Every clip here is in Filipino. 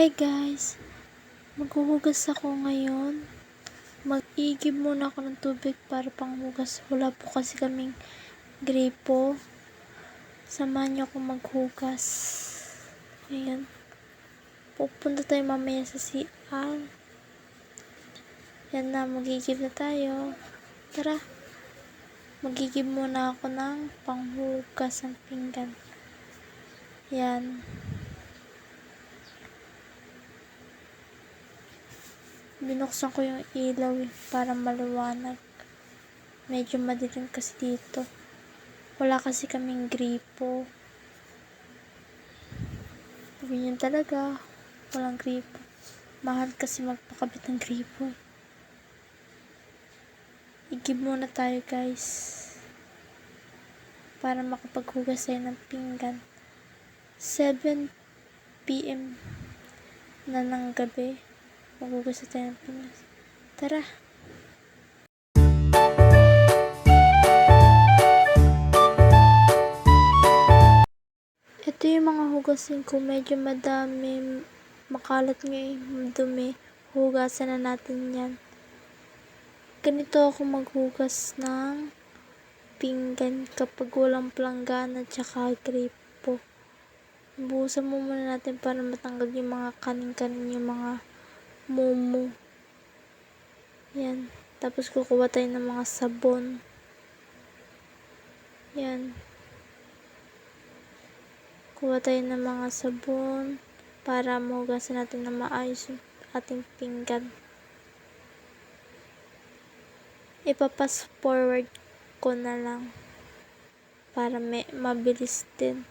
Hi guys! Maghuhugas ako ngayon. Mag-iigib muna ako ng tubig para panghugas. Wala po kasi kaming gripo. Samahan niyo ako maghugas. Ayan. Pupunta tayo mamaya sa CR. Yan na, mag-iigib na tayo. Tara! Mag-iigib muna ako ng panghugas ng pinggan. Yan. Binuksan ko yung ilaw para maliwanag. Medyo madilim kasi dito. Wala kasi kaming gripo. Ganyan talaga. Walang gripo. Mahal kasi magpakabit ng gripo. Igib muna tayo guys. Para makapaghugas tayo ng pinggan. 7 PM na ng gabi. Maghugas tayo ng pinggan. Tara! Ito yung mga hugasin ko. Medyo madami. Makalat ngayon. Dumi. Hugasan na natin yan. Ganito ako maghugas ng pinggan kapag walang planggana at saka gripo. Buhusan mo muna natin para matanggal yung mga kanin-kanin, yung mga mumu. Yan. Tapos kukuha tayo ng mga sabon. Yan. Kuha tayo ng mga sabon para mahugasan natin na maayos yung ating pinggan. Ipapass forward ko na lang para mabilis din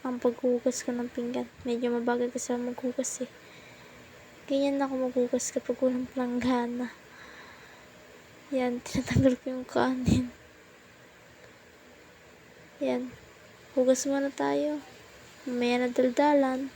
ang paghugas ko ng pinggan. Medyo mabagal kasi ako maghugas eh. Ganyan ako maghugas kapag walang planggana. Yan, tinatanggal ko yung kanin. Yan. Hugas muna tayo. Mamaya na daldalan.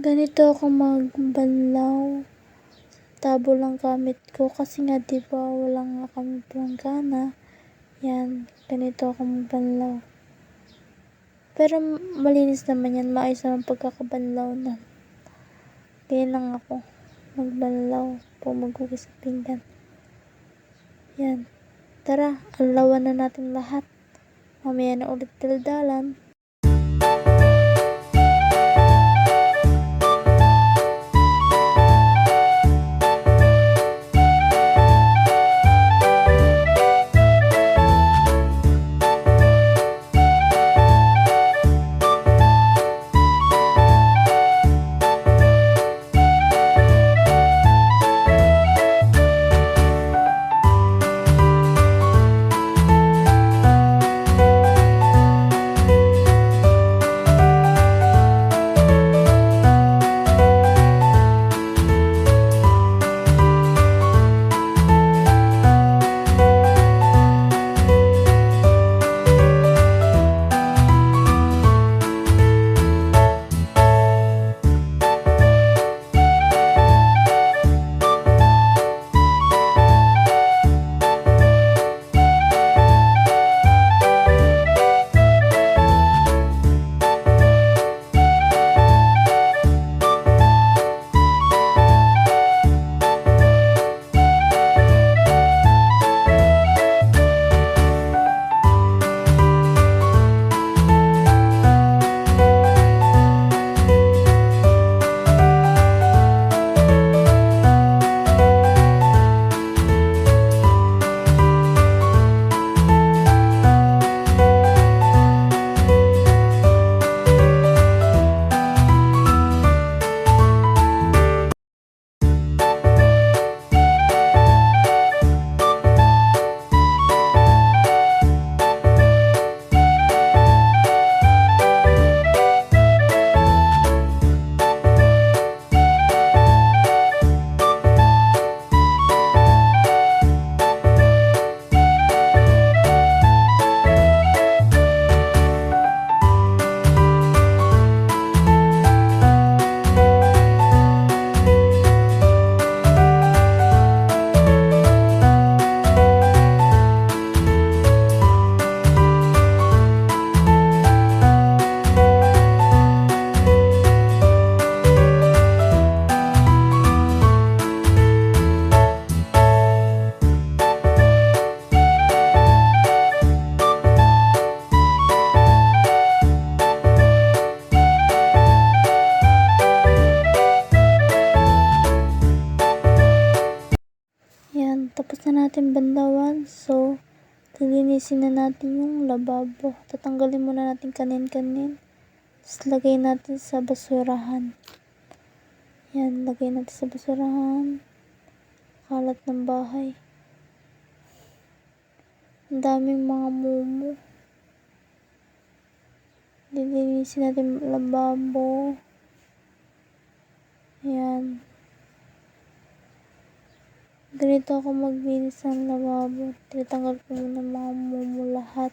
Ganito ako magbanlaw. Tabo lang gamit ko kasi nga diba wala nga kami planggana. Yan, ganito ako magbanlaw. Pero malinis naman yan, maayos naman pagkakabanlaw na. Ganyan lang ako magbanlaw po maghugas ng pinggan. Yan, tara, alawan na natin lahat. Mamaya na ulit daldalan. natin bandawan. So, lilinisin na natin yung lababo. Tatanggalin muna natin kanin-kanin. Tapos, lagay natin sa basurahan. Yan, lagay natin sa basurahan. Kalat ng bahay. Ang daming mga mumu. Lilinisin natin yung lababo. Yan. Ganito ako maglinis ng lababo. Tinatanggal ko muna mga mumu lahat.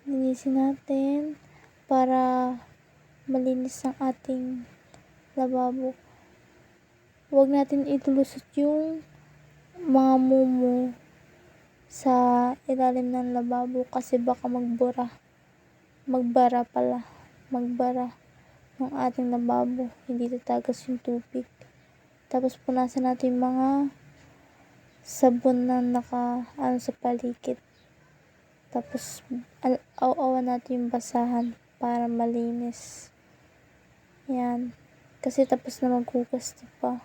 Linisin natin para malinis ang ating lababo. Huwag natin itulusot yung mga mumu sa ilalim ng lababo kasi baka magbara ng ating lababo, hindi tatagas yung tubig. Tapos punasan natin yung mga sabon na sa paligid. Tapos aw-awan natin yung basahan para malinis. Yan, kasi tapos na maghugas pa.